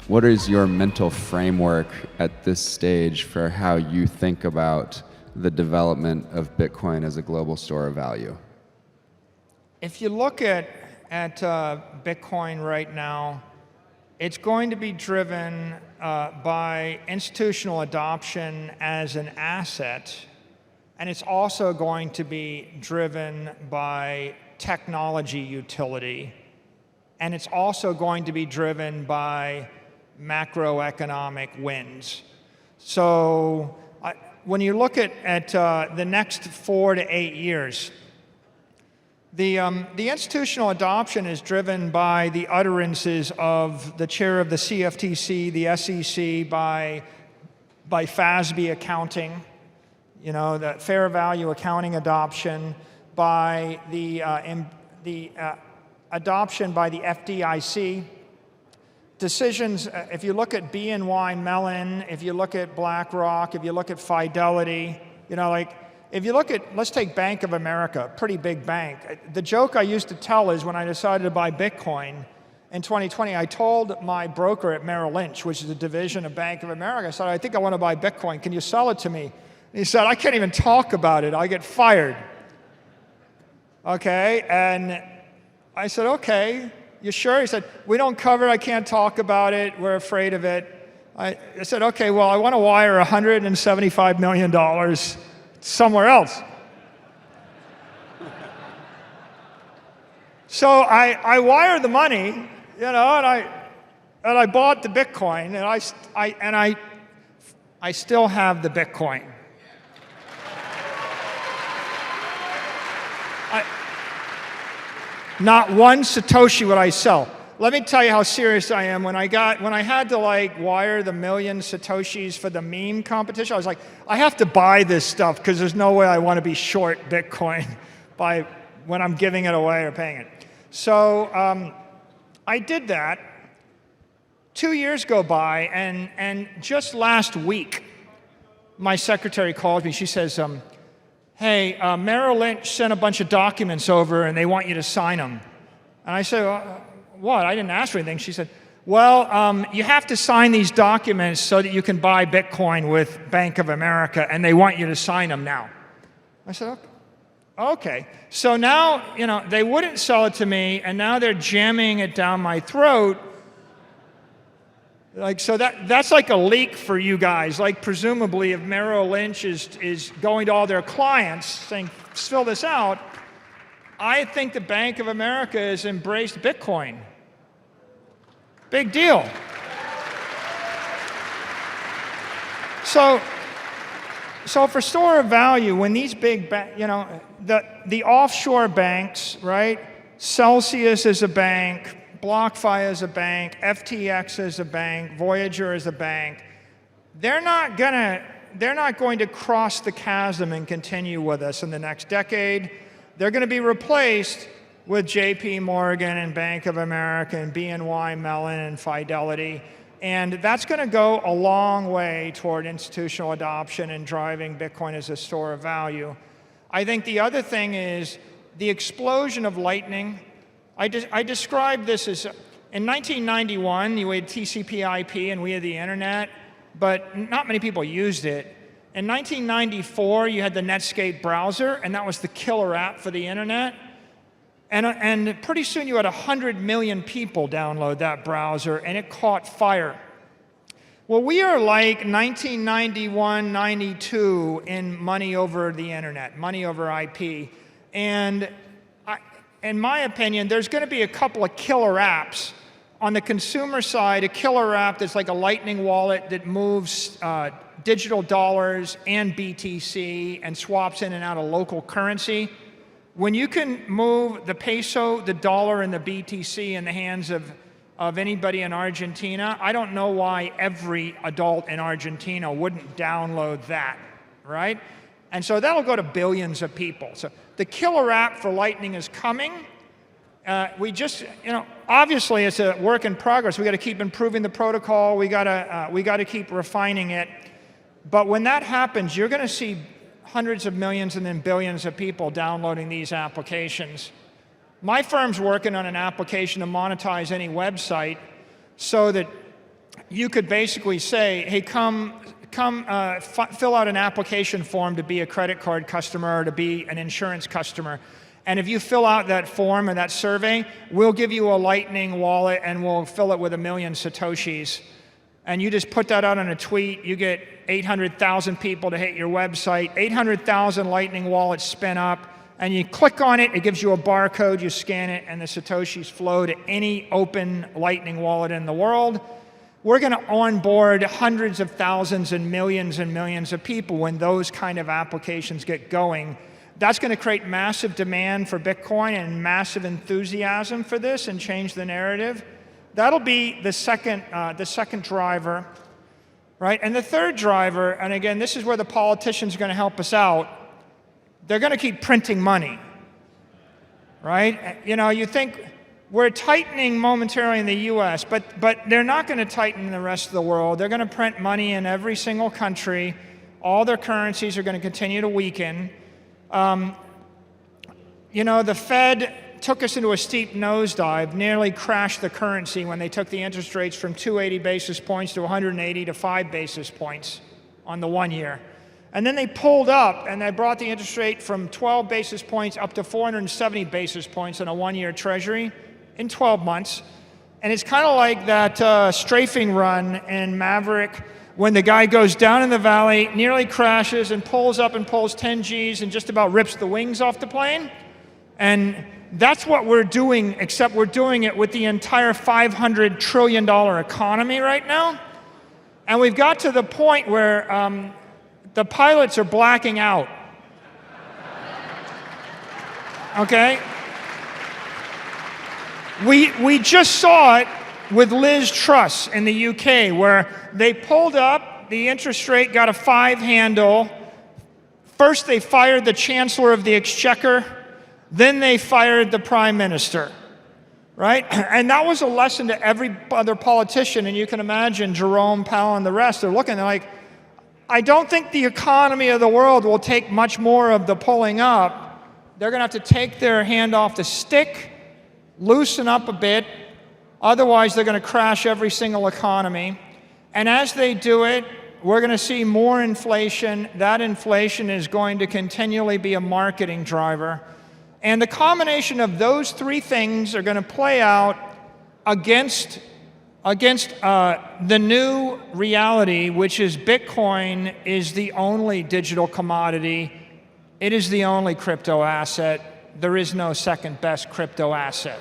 What is your mental framework at this stage for how you think about the development of Bitcoin as a global store of value? If you look at Bitcoin right now, it's going to be driven by institutional adoption as an asset, and it's also going to be driven by technology utility, and it's also going to be driven by macroeconomic winds. So when you look at the next 4 to 8 years, the institutional adoption is driven by the utterances of the chair of the CFTC, the SEC, by FASB accounting, you know, the fair value accounting adoption, by the adoption by the FDIC. Decisions, if you look at BNY Mellon, if you look at BlackRock, if you look at Fidelity, you know, like, if you look at, let's take Bank of America, pretty big bank. The joke I used to tell is when I decided to buy Bitcoin in 2020, I told my broker at Merrill Lynch, which is a division of Bank of America, I said, I think I want to buy Bitcoin. Can you sell it to me? And he said, I can't even talk about it. I get fired. Okay, and I said, okay. You sure? He said, we don't cover it, I can't talk about it, we're afraid of it. I said, okay, well, I want to wire $175 million somewhere else. So I wired the money, you know, and I bought the Bitcoin, and I still have the Bitcoin. Not one Satoshi would I sell. Let me tell you how serious I am. When I had to like wire the 1 million Satoshis for the meme competition, I was like, I have to buy this stuff because there's no way I want to be short Bitcoin when I'm giving it away or paying it. So I did that. 2 years go by, and just last week, my secretary calls me. She says, hey, Merrill Lynch sent a bunch of documents over and they want you to sign them. And I said, what? I didn't ask for anything. She said, well, you have to sign these documents so that you can buy Bitcoin with Bank of America, and they want you to sign them now. I said, okay. So now, you know, they wouldn't sell it to me, and now they're jamming it down my throat. Like, so that's like a leak for you guys. Like, presumably, if Merrill Lynch is going to all their clients saying, fill this out, I think the Bank of America has embraced Bitcoin. Big deal. So for store of value, when these big, you know, the offshore banks, right? Celsius is a bank. BlockFi is a bank, FTX is a bank, Voyager is a bank. They're not going to cross the chasm and continue with us in the next decade. They're going to be replaced with JP Morgan and Bank of America and BNY Mellon and Fidelity. And that's going to go a long way toward institutional adoption and driving Bitcoin as a store of value. I think the other thing is the explosion of Lightning. I described this as, in 1991, you had TCP/IP and we had the internet, but not many people used it. In 1994, you had the Netscape browser, and that was the killer app for the internet. And pretty soon you had 100 million people download that browser, and it caught fire. Well, we are like 1991, 92 in money over the internet, money over IP. And in my opinion, there's going to be a couple of killer apps. On the consumer side, a killer app that's like a Lightning wallet that moves digital dollars and BTC and swaps in and out of local currency. When you can move the peso, the dollar, and the BTC in the hands of anybody in Argentina, I don't know why every adult in Argentina wouldn't download that, right? And so that'll go to billions of people. So the killer app for Lightning is coming. We just, you know, obviously it's a work in progress. We got to keep improving the protocol. We got to keep refining it. But when that happens, you're going to see hundreds of millions and then billions of people downloading these applications. My firm's working on an application to monetize any website so that you could basically say, hey, come fill out an application form to be a credit card customer or to be an insurance customer. And if you fill out that form or that survey, we'll give you a Lightning wallet and we'll fill it with 1 million Satoshis. And you just put that out on a tweet, you get 800,000 people to hit your website, 800,000 Lightning wallets spin up, and you click on it, it gives you a barcode, you scan it, and the Satoshis flow to any open Lightning wallet in the world. We're going to onboard hundreds of thousands and millions of people when those kind of applications get going. That's going to create massive demand for Bitcoin and massive enthusiasm for this and change the narrative. That'll be the second driver, right? And the third driver, and again, this is where the politicians are going to help us out. They're going to keep printing money, right? You know, you think we're tightening momentarily in the U.S., but they're not going to tighten in the rest of the world. They're going to print money in every single country. All their currencies are going to continue to weaken. You know, the Fed took us into a steep nosedive, nearly crashed the currency when they took the interest rates from 280 basis points to 180 to 5 basis points on the 1 year. And then they pulled up and they brought the interest rate from 12 basis points up to 470 basis points on a 1-year treasury in 12 months. And it's kind of like that strafing run in Maverick when the guy goes down in the valley, nearly crashes, and pulls up and pulls 10 Gs and just about rips the wings off the plane. And that's what we're doing, except we're doing it with the entire $500 trillion economy right now. And we've got to the point where the pilots are blacking out. Okay? We just saw it with Liz Truss in the UK, where they pulled up, the interest rate got a 5 handle. First they fired the Chancellor of the Exchequer, then they fired the Prime Minister, right? And that was a lesson to every other politician, and you can imagine Jerome Powell and the rest, they're looking, they're like, I don't think the economy of the world will take much more of the pulling up. They're going to have to take their hand off the stick, loosen up a bit, otherwise they're going to crash every single economy. And as they do it, we're going to see more inflation. That inflation is going to continually be a marketing driver. And the combination of those three things are going to play out against the new reality, which is Bitcoin is the only digital commodity. It is the only crypto asset. There is no second best crypto asset.